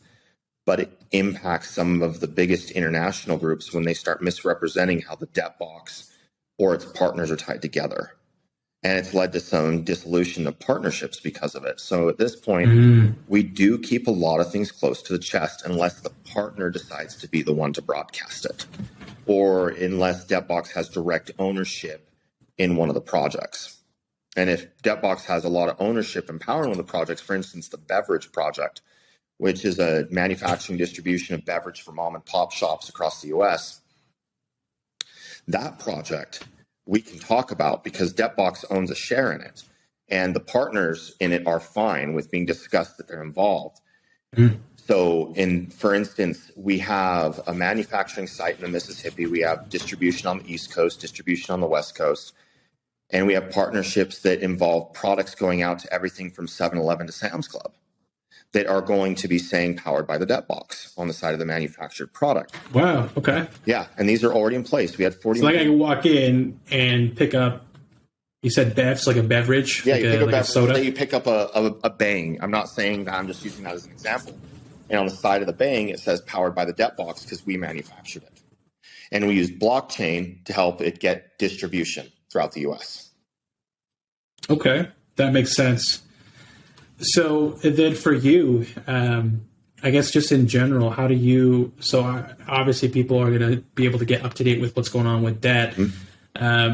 But it impacts some of the biggest international groups when they start misrepresenting how the D.E.B.T Box or its partners are tied together. And it's led to some dissolution of partnerships because of it. So at this point, we do keep a lot of things close to the chest unless the partner decides to be the one to broadcast it, or unless D.E.B.T Box has direct ownership in one of the projects. And if D.E.B.T Box has a lot of ownership and power in one of the projects, for instance, the beverage project, which is a manufacturing distribution of beverage for mom and pop shops across the US, that project we can talk about because D.E.B.T Box owns a share in it. And the partners in it are fine with being discussed that they're involved. So, for instance, we have a manufacturing site in the Mississippi. We have distribution on the East Coast, distribution on the West Coast. And we have partnerships that involve products going out to everything from 7-Eleven to Sam's Club that are going to be saying powered by the D.E.B.T Box on the side of the manufactured product. Wow. Okay. Yeah, and these are already in place. We had 40. So like I can walk in and pick up. You said Bev's like a beverage. Yeah, like you pick a up beverage. soda. Say you pick up a Bang. I'm not saying that. I'm just using that as an example. And on the side of the Bang, it says powered by the D.E.B.T Box because we manufactured it, and we use blockchain to help it get distribution throughout the U.S. Okay, that makes sense. So then for you, I guess just in general, how do you, so obviously people are going to be able to get up to date with what's going on with that,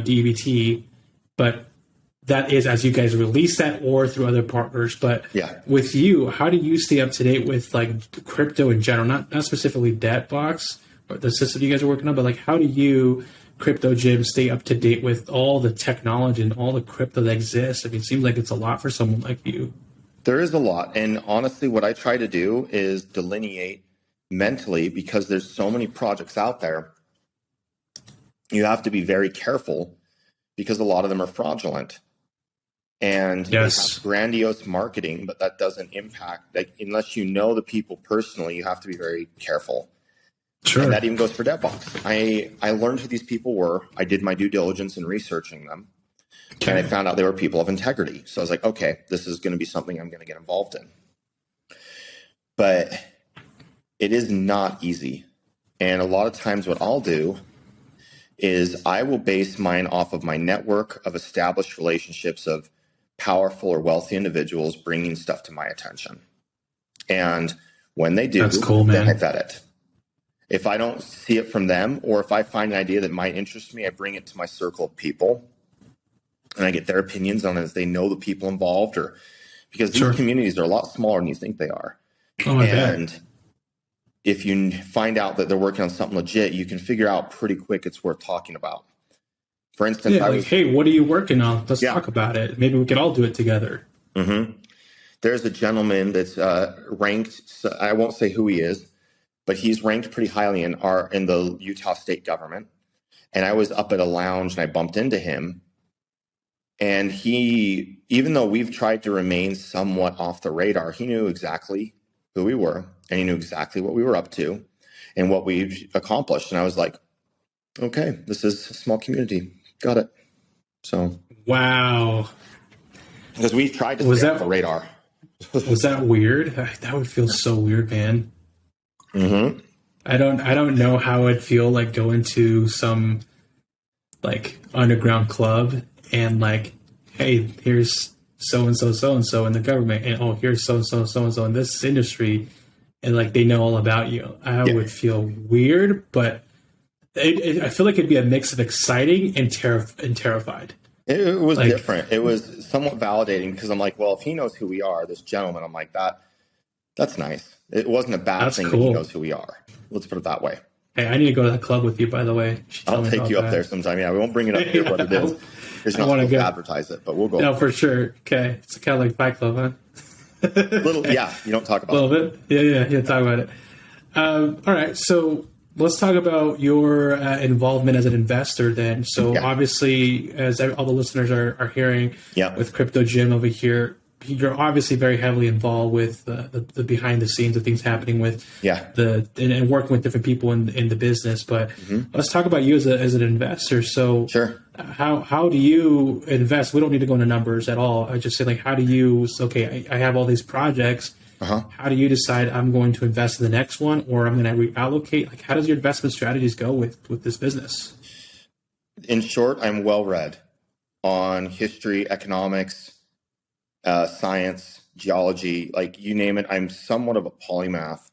D.E.B.T, but that is as you guys release that or through other partners. But Yeah. with you, how do you stay up to date with like crypto in general, not specifically D.E.B.T Box or the system you guys are working on, but like how do you, CryptoJim, stay up to date with all the technology and all the crypto that exists? I mean, it seems like it's a lot for someone like you. There is a lot. And honestly, what I try to do is delineate mentally because there's so many projects out there. You have to be very careful because a lot of them are fraudulent. And they have grandiose marketing, but that doesn't impact, like, unless you know the people personally, you have to be very careful. Sure. And that even goes for D.E.B.T Box. I learned who these people were. I did my due diligence in researching them. Okay. And I found out they were people of integrity. So I was like, okay, this is going to be something I'm going to get involved in. But it is not easy. And a lot of times what I'll do is I will base mine off of my network of established relationships of powerful or wealthy individuals bringing stuff to my attention. And when they do, that's cool, man. Then I vet it. If I don't see it from them, or if I find an idea that might interest me, I bring it to my circle of people and I get their opinions on it as they know the people involved, or because these communities are a lot smaller than you think they are. Oh, and if you find out that they're working on something legit, you can figure out pretty quick it's worth talking about. For instance, hey, what are you working on? Let's talk about it. Maybe we could all do it together. There's a gentleman that's ranked. I won't say who he is, but he's ranked pretty highly in the Utah state government. And I was up at a lounge and I bumped into him. And he, even though we've tried to remain somewhat off the radar, he knew exactly who we were and he knew exactly what we were up to and what we've accomplished. And I was like, okay, this is a small community. Got it. So. Wow. Because we've tried to stay off the radar. Was that weird? That would feel so weird, man. Mm-hmm. I don't know how I'd feel like going to some like underground club and like, hey, here's so and so in the government, and oh, here's so and so in this industry, and like they know all about you. I would feel weird, but I feel like it'd be a mix of exciting and terrified. It was like, different. It was somewhat validating because I'm like, well, if he knows who we are, this gentleman, I'm like, that's nice. It wasn't a bad thing that he knows who we are. Let's put it that way. Hey, I need to go to that club with you, by the way. I'll take you up there sometime. Yeah, we won't bring it up here, but it is. Because I you're not want to supposed to go. advertise it, but we'll go. No, for sure. Okay, it's kind of like Fight Club, huh? Little, yeah, you don't talk A about little it. bit. Yeah. Talk about it. All right. So let's talk about your involvement as an investor then. So Yeah. obviously, as all the listeners are hearing Yeah. with CryptoJim over here, you're obviously very heavily involved with the behind the scenes of things happening with Yeah. and working with different people in the business. But let's talk about you as an investor. So Sure. how do you invest? We don't need to go into numbers at all. I just say like, how do you? Okay, I have all these projects. Uh-huh. How do you decide I'm going to invest in the next one, or I'm going to reallocate? Like, how does your investment strategies go with this business? In short, I'm well read on history, economics, science, geology, like you name it. I'm somewhat of a polymath.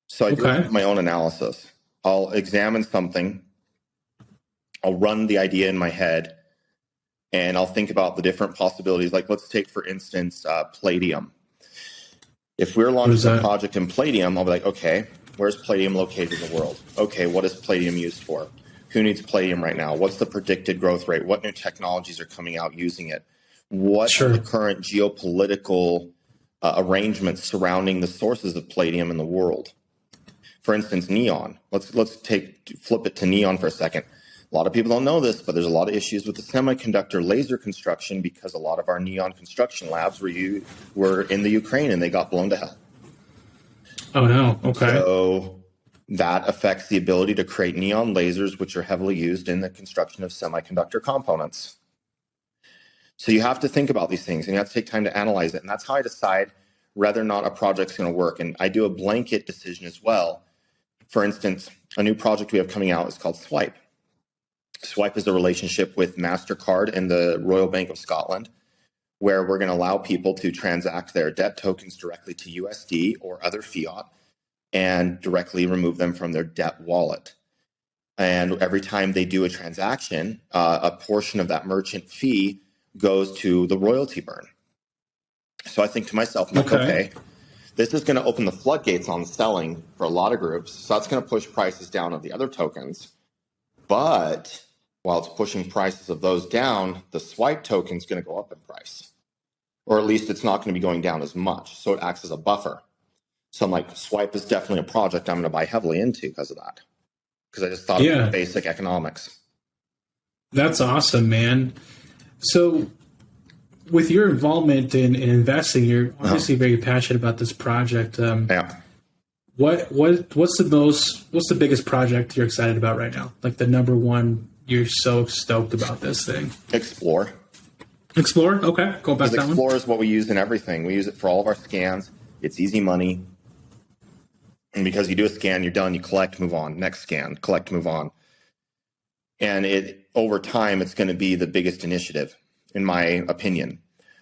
So I do Okay, my own analysis. I'll examine something, I'll run the idea in my head, and I'll think about the different possibilities. Like, let's take, for instance, palladium. If we're what is launching a that? project in palladium, I'll be like, okay, where's palladium located in the world? Okay, what is palladium used for? Who needs palladium right now? What's the predicted growth rate? What new technologies are coming out using it? What are the Sure. current geopolitical arrangements surrounding the sources of palladium in the world? For instance, neon. Let's flip it to neon for a second. A lot of people don't know this, but there's a lot of issues with the semiconductor laser construction because a lot of our neon construction labs were in the Ukraine and they got blown to hell. Oh no. Okay. So that affects the ability to create neon lasers, which are heavily used in the construction of semiconductor components. So you have to think about these things and you have to take time to analyze it. And that's how I decide whether or not a project's going to work. And I do a blanket decision as well. For instance, a new project we have coming out is called Swipe. Swipe is a relationship with MasterCard and the Royal Bank of Scotland, where we're going to allow people to transact their debt tokens directly to USD or other fiat and directly remove them from their debt wallet. And every time they do a transaction, a portion of that merchant fee goes to the royalty burn. So I think to myself, I'm like, Okay. okay, this is going to open the floodgates on selling for a lot of groups. So that's going to push prices down of the other tokens. But while it's pushing prices of those down, the swipe token is going to go up in price. Or at least it's not going to be going down as much. So it acts as a buffer. So I'm like, swipe is definitely a project I'm going to buy heavily into because of that. Because I just thought of Yeah, basic economics. that's awesome, man. So with your involvement in investing, you're obviously very passionate about this project. Yeah. What's the biggest project you're excited about right now? Like the number one, you're so stoked about this thing. Explore. Explore. Okay, go back Because that one. Explore is what we use in everything. We use it for all of our scans. It's easy money. And because you do a scan, you're done. You collect, move on. Next scan, collect, move on. And over time, it's going to be the biggest initiative, in my opinion.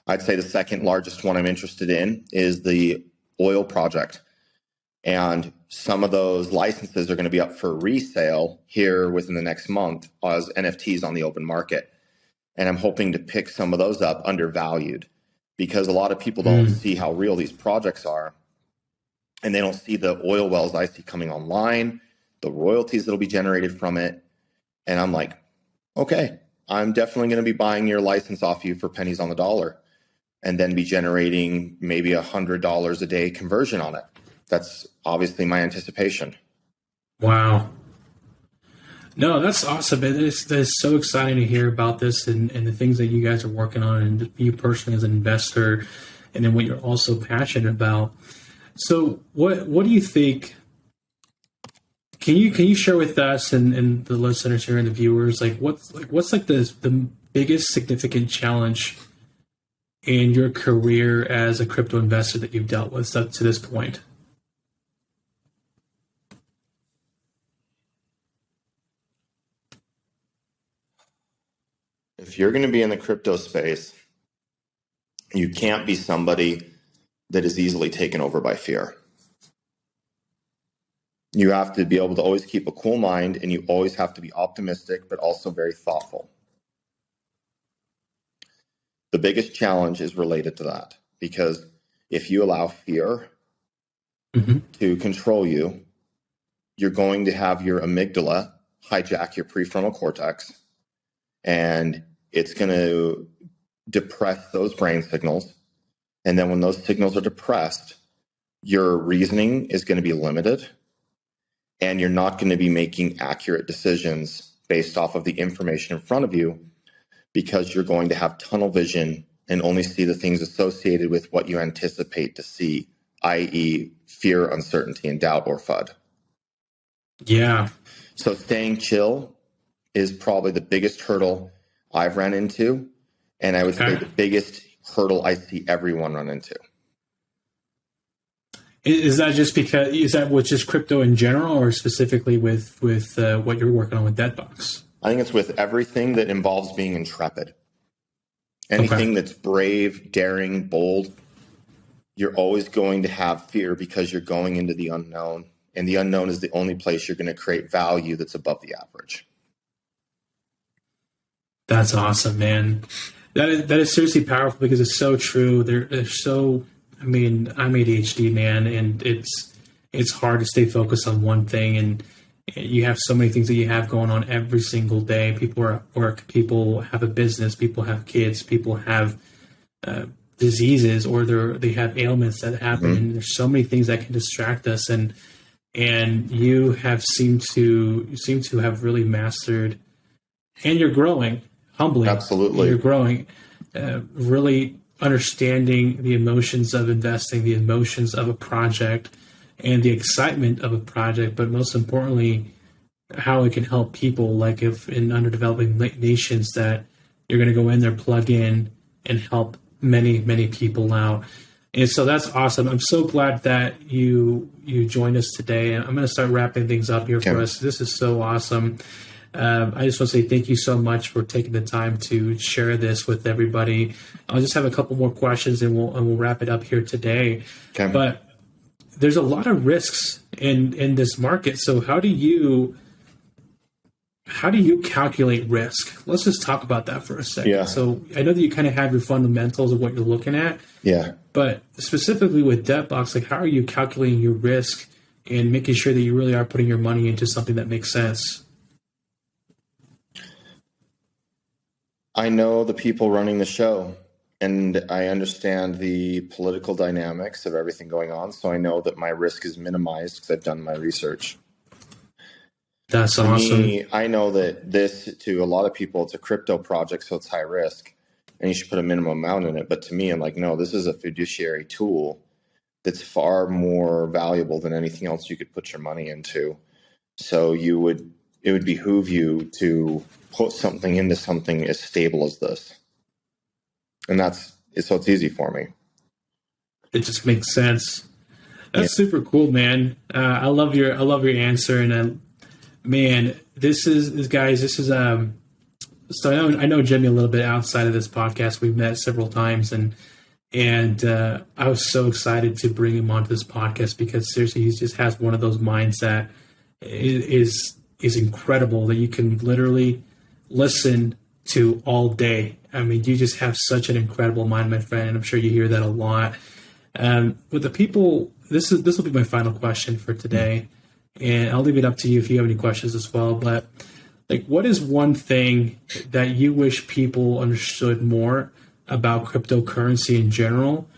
I'd say the second largest one I'm interested in is the oil project. And some of those licenses are going to be up for resale here within the next month as NFTs on the open market. And I'm hoping to pick some of those up undervalued because a lot of people don't see how real these projects are. And they don't see the oil wells I see coming online, the royalties that'll be generated from it. And I'm like, okay, I'm definitely going to be buying your license off you for pennies on the dollar and then be generating maybe $100 a day conversion on it. That's obviously my anticipation. Wow. No, that's awesome. It's so exciting to hear about this and the things that you guys are working on and you personally as an investor and then what you're also passionate about. So what do you think? Can you share with us and the listeners here and the viewers what's like the biggest significant challenge in your career as a crypto investor that you've dealt with up to this point? If you're going to be in the crypto space, you can't be somebody that is easily taken over by fear. You have to be able to always keep a cool mind and you always have to be optimistic, but also very thoughtful. The biggest challenge is related to that because if you allow fear to control you, you're going to have your amygdala hijack your prefrontal cortex and it's going to depress those brain signals. And then when those signals are depressed, your reasoning is going to be limited, and you're not going to be making accurate decisions based off of the information in front of you, because you're going to have tunnel vision and only see the things associated with what you anticipate to see, i.e. fear, uncertainty, and doubt, or FUD. Yeah. So staying chill is probably the biggest hurdle I've ran into, and I would say the biggest hurdle I see everyone run into. Is that just because, is that with just crypto in general, or specifically with what you're working on with D.E.B.T Box? I think it's with everything that involves being intrepid. Anything that's brave, daring, bold, you're always going to have fear because you're going into the unknown. And the unknown is the only place you're going to create value that's above the average. That's awesome, man. That is seriously powerful, because it's so true. They're so, I mean, I'm ADHD, man, and it's hard to stay focused on one thing, and you have so many things that you have going on every single day. People are at work, people have a business, people have kids, people have diseases, or they have ailments that happen, and there's so many things that can distract us, and you have seemed to have really mastered, and you're growing humbly. Absolutely. You're growing, really understanding the emotions of investing, the emotions of a project, and the excitement of a project, but most importantly, how it can help people, like if in underdeveloping nations, that you're going to go in there, plug in, and help many, many people out. And so that's awesome. I'm so glad that you joined us today. I'm going to start wrapping things up here for us. This is so awesome. I just want to say thank you so much for taking the time to share this with everybody. I'll just have a couple more questions, and we'll wrap it up here today. Okay. But there's a lot of risks in this market. So how do you calculate risk? Let's just talk about that for a second. Yeah. So I know that you kind of have your fundamentals of what you're looking at. Yeah. But specifically with D.E.B.T Box, like, how are you calculating your risk and making sure that you really are putting your money into something that makes sense? I know the people running the show, and I understand the political dynamics of everything going on. So I know that my risk is minimized because I've done my research. That's awesome. Me, I know that this, to a lot of people, it's a crypto project, so it's high risk, and you should put a minimum amount in it. But to me, I'm like, no, this is a fiduciary tool that's far more valuable than anything else you could put your money into. So it would behoove you to put something into something as stable as this. And so it's easy for me. It just makes sense. That's super cool, man. I love your answer. And man, this is so I know Jimmy a little bit outside of this podcast. We've met several times, and I was so excited to bring him onto this podcast, because seriously, he just has one of those minds that is incredible, that you can literally listen to all day. I mean, you just have such an incredible mind, my friend, and I'm sure you hear that a lot. With the people, this will be my final question for today, and I'll leave it up to you if you have any questions as well. But like, what is one thing that you wish people understood more about cryptocurrency in general,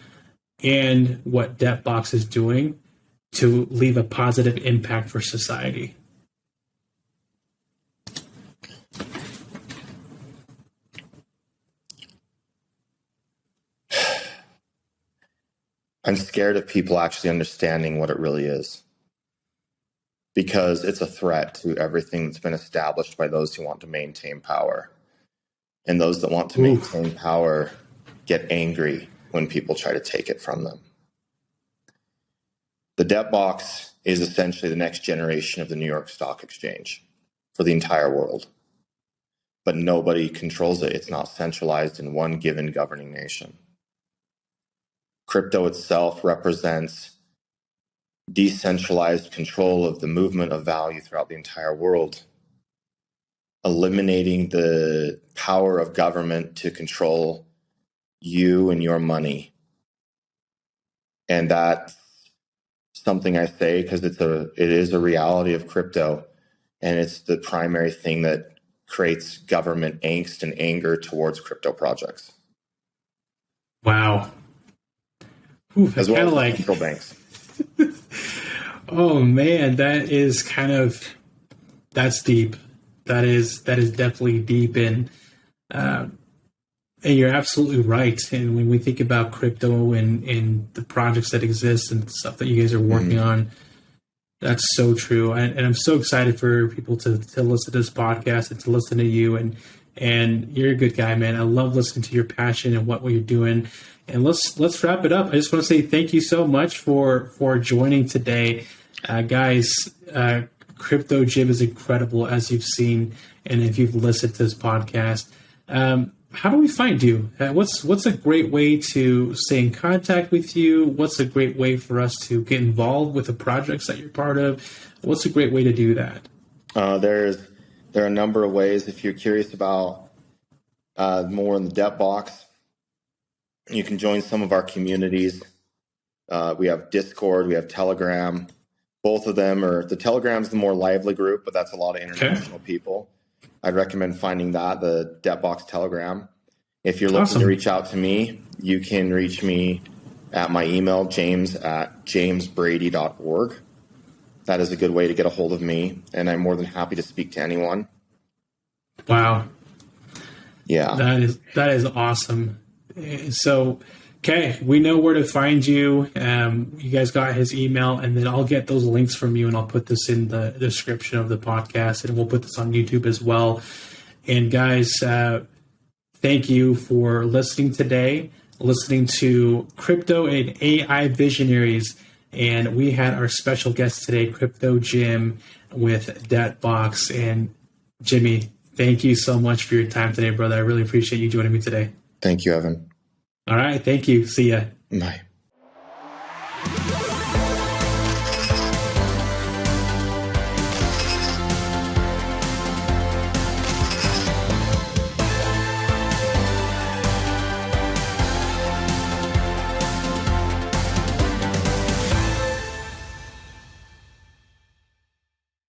and what D.E.B.T Box is doing to leave a positive impact for society? I'm scared of people actually understanding what it really is, because it's a threat to everything that's been established by those who want to maintain power. And those that want to maintain power get angry when people try to take it from them. The D.E.B.T Box is essentially the next generation of the New York Stock Exchange for the entire world. But nobody controls it. It's not centralized in one given governing nation. Crypto itself represents decentralized control of the movement of value throughout the entire world, eliminating the power of government to control you and your money. And that's something I say because it is a reality of crypto, and it's the primary thing that creates government angst and anger towards crypto projects. Wow. Ooh, As well as like, central banks. Oh man, that's deep. That is definitely deep, and you're absolutely right. And when we think about crypto and the projects that exist and the stuff that you guys are working on, that's so true. And I'm so excited for people to listen to this podcast and to listen to you. And you're a good guy, man. I love listening to your passion and what you're doing. And let's wrap it up. I just want to say thank you so much for joining today, guys. CryptoJim is incredible, as you've seen, and if you've listened to this podcast. How do we find you? What's a great way to stay in contact with you? What's a great way for us to get involved with the projects that you're part of? What's a great way to do that? There are a number of ways. If you're curious about more in the D.E.B.T Box, you can join some of our communities. We have Discord, we have Telegram. Both of them the Telegram's the more lively group, but that's a lot of international people. I'd recommend finding that, the D.E.B.T Box Telegram. If you're looking to reach out to me, you can reach me at my email, james@jamesbrady.org. That is a good way to get a hold of me, and I'm more than happy to speak to anyone. Wow. Yeah. That is awesome. So, okay, we know where to find you. You guys got his email, and then I'll get those links from you, and I'll put this in the description of the podcast, and we'll put this on YouTube as well. And guys, thank you for listening today, listening to Crypto and AI Visionaries. And we had our special guest today, CryptoJim with D.E.B.T Box. And Jimmy, thank you so much for your time today, brother. I really appreciate you joining me today. Thank you, Evan. All right. Thank you. See ya. Bye.